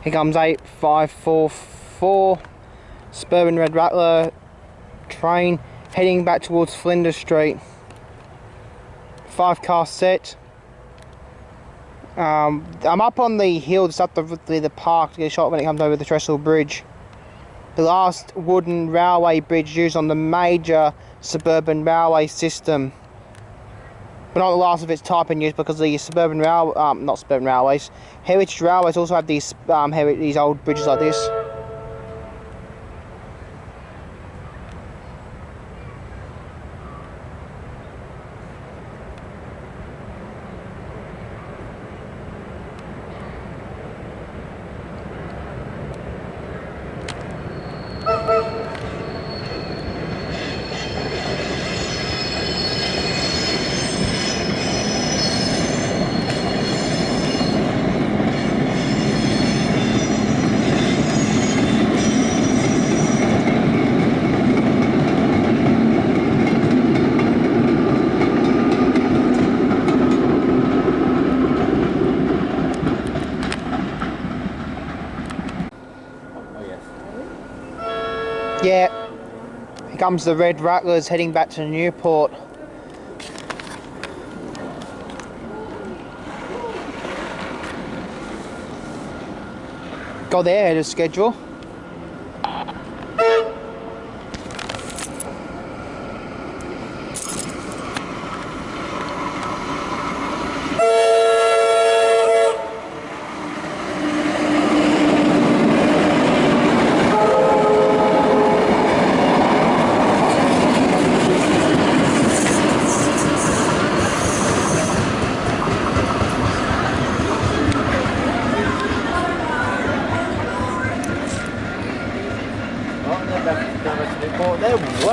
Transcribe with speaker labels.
Speaker 1: Here comes 8544 Suburban Red Rattler train heading back towards Flinders Street. 5-car set. I'm up on the hill just up the park to get a shot when it comes over the Treste Bridge. The last wooden railway bridge used on the major suburban railway system. But not the last of its type in use, because the suburban not suburban railways, heritage railways also have these these old bridges like this. Yeah, here comes the Red Rattlers heading back to Newport. Got their ahead of schedule.
Speaker 2: They're